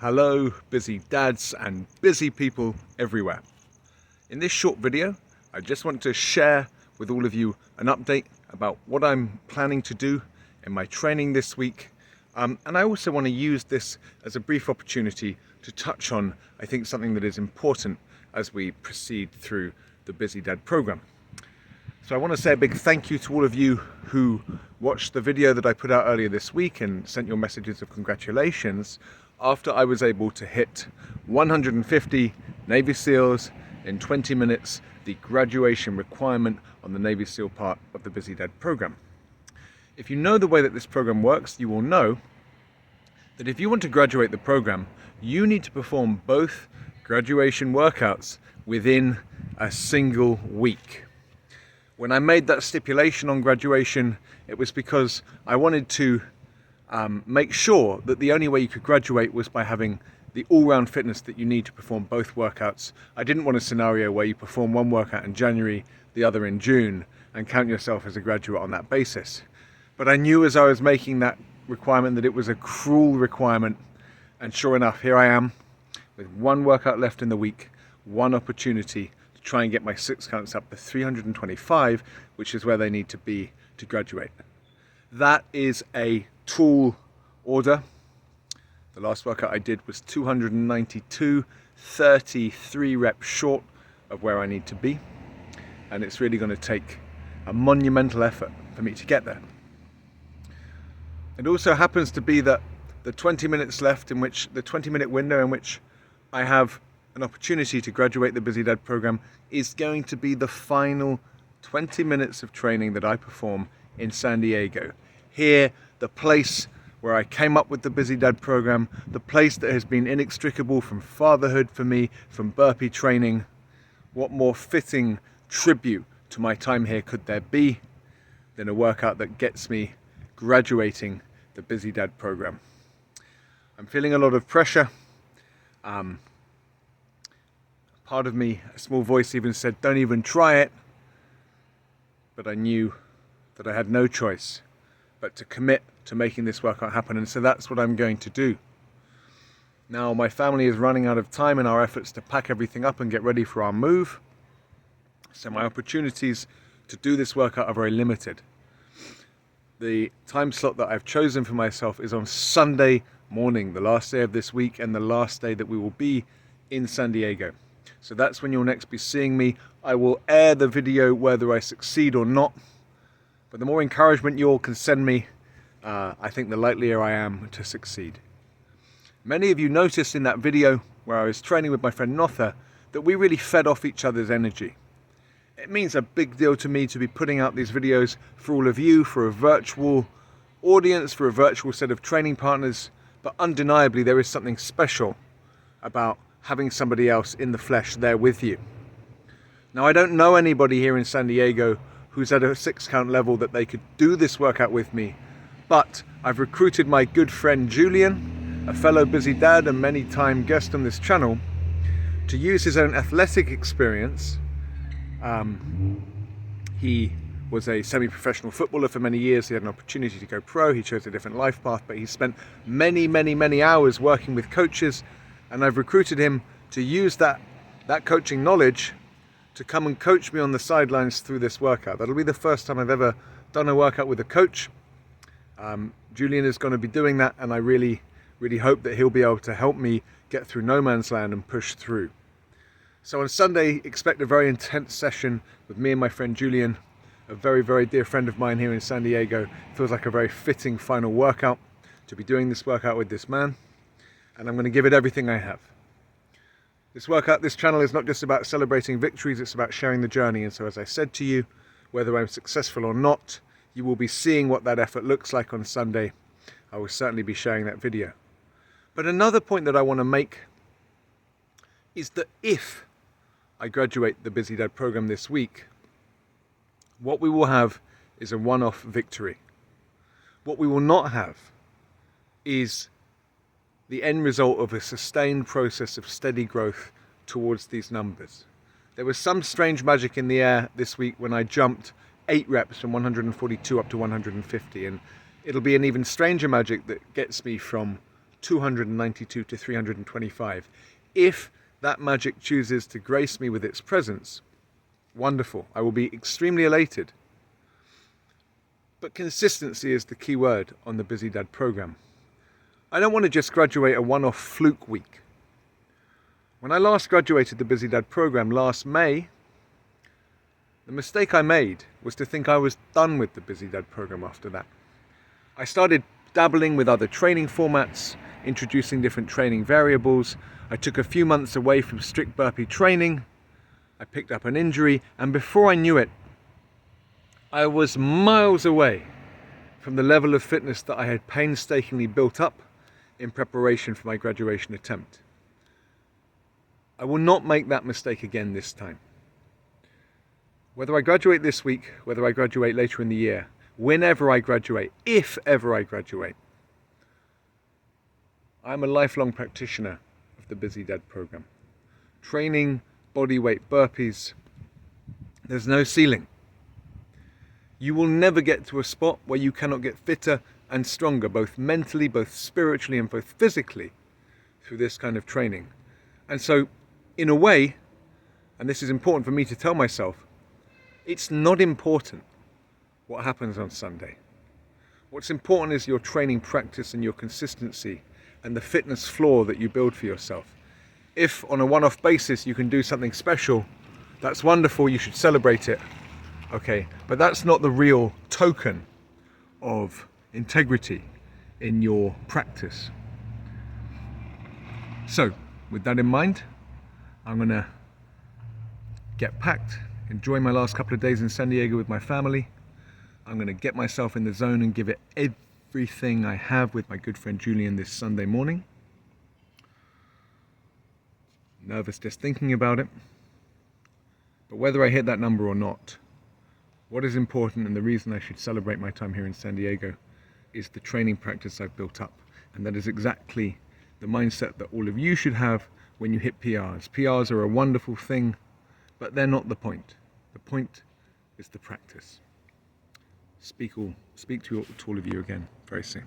Hello, busy dads and busy people everywhere. In this short video, I just want to share with all of you an update about what I'm planning to do in my training this week. And I also want to use this as a brief opportunity to touch on, I think, something that is important as we proceed through the Busy Dad program. So I want to say a big thank you to all of you who watched the video that I put out earlier this week and sent your messages of congratulations after I was able to hit 150 Navy SEALs in 20 minutes, the graduation requirement on the Navy SEAL part of the Busy Dad program. If you know the way that this program works, you will know that if you want to graduate the program, you need to perform both graduation workouts within a single week. When I made that stipulation on graduation, it was because I wanted to make sure that the only way you could graduate was by having the all-round fitness that you need to perform both workouts. I didn't want a scenario where you perform one workout in January, the other in June, and count yourself as a graduate on that basis. But I knew as I was making that requirement that it was a cruel requirement, and sure enough, here I am with one workout left in the week, one opportunity to try and get my 6 counts up to 325, which is where they need to be to graduate. That is a tall order. The last workout I did was 292, 33 reps short of where I need to be, and it's really going to take a monumental effort for me to get there. It also happens to be that the 20 minutes left in which, the 20-minute window in which I have an opportunity to graduate the Busy Dad program is going to be the final 20 minutes of training that I perform in San Diego. Here, the place where I came up with the Busy Dad program, the place that has been inextricable from fatherhood for me, from burpee training. What more fitting tribute to my time here could there be than a workout that gets me graduating the Busy Dad program? I'm feeling a lot of pressure. Part of me, a small voice even said, don't even try it. But I knew that I had no choice but to commit to making this workout happen, and so that's what I'm going to do. Now my family is running out of time in our efforts to pack everything up and get ready for our move, so my opportunities to do this workout are very limited. The time slot that I've chosen for myself is on Sunday morning, the last day of this week and the last day that we will be in San Diego. So that's when you'll next be seeing me. I will air the video whether I succeed or not, but the more encouragement you all can send me, I think the likelier I am to succeed. Many of you noticed in that video where I was training with my friend Notha that we really fed off each other's energy. It means a big deal to me to be putting out these videos for all of you, for a virtual audience, for a virtual set of training partners, but undeniably there is something special about having somebody else in the flesh there with you. Now, I don't know anybody here in San Diego who's at a 6 count level that they could do this workout with me, but I've recruited my good friend Julian, a fellow Busy Dad and many-time guest on this channel, to use his own athletic experience. He was a semi-professional footballer for many years. He had an opportunity to go pro. He chose a different life path, but he spent many hours working with coaches, and I've recruited him to use that coaching knowledge to come and coach me on the sidelines through this workout. That'll be the first time I've ever done a workout with a coach. Julian is going to be doing that, and I really hope that he'll be able to help me get through no man's land and push through. So on Sunday, expect a very intense session with me and my friend Julian, a very dear friend of mine here in San Diego. Feels like a very fitting final workout to be doing this workout with this man, and I'm going to give it everything I have. This workout, this channel is not just about celebrating victories, it's about sharing the journey. And so as I said to you, whether I'm successful or not, you will be seeing what that effort looks like on Sunday. I will certainly be sharing that video. But another point that I want to make is that if I graduate the Busy Dad program this week, what we will have is a one-off victory. What we will not have is the end result of a sustained process of steady growth towards these numbers. There was some strange magic in the air this week when I jumped 8 reps from 142 up to 150, and it'll be an even stranger magic that gets me from 292 to 325. If that magic chooses to grace me with its presence, wonderful. I will be extremely elated. But consistency is the key word on the Busy Dad program. I don't want to just graduate a one-off fluke week. When I last graduated the Busy Dad program last May, the mistake I made was to think I was done with the Busy Dad program after that. I started dabbling with other training formats, introducing different training variables. I took a few months away from strict burpee training. I picked up an injury, and before I knew it, I was miles away from the level of fitness that I had painstakingly built up in preparation for my graduation attempt. I will not make that mistake again this time. Whether I graduate this week, whether I graduate later in the year, whenever I graduate, if ever I graduate, I'm a lifelong practitioner of the Busy Dad program. Training bodyweight burpees, there's no ceiling. You will never get to a spot where you cannot get fitter and stronger, both mentally, both spiritually, and both physically through this kind of training. And so, in a way, and this is important for me to tell myself, it's not important what happens on Sunday. What's important is your training practice and your consistency and the fitness floor that you build for yourself. If on a one-off basis you can do something special, that's wonderful, you should celebrate it. Okay, but that's not the real token of integrity in your practice. So, with that in mind, I'm gonna get packed, enjoy my last couple of days in San Diego with my family. I'm gonna get myself in the zone and give it everything I have with my good friend Julian this Sunday morning. Nervous just thinking about it. But whether I hit that number or not, what is important, and the reason I should celebrate my time here in San Diego, is the training practice I've built up. And that is exactly the mindset that all of you should have when you hit PRs. PRs are a wonderful thing, but they're not the point. The point is the practice. Speak to all of you again very soon.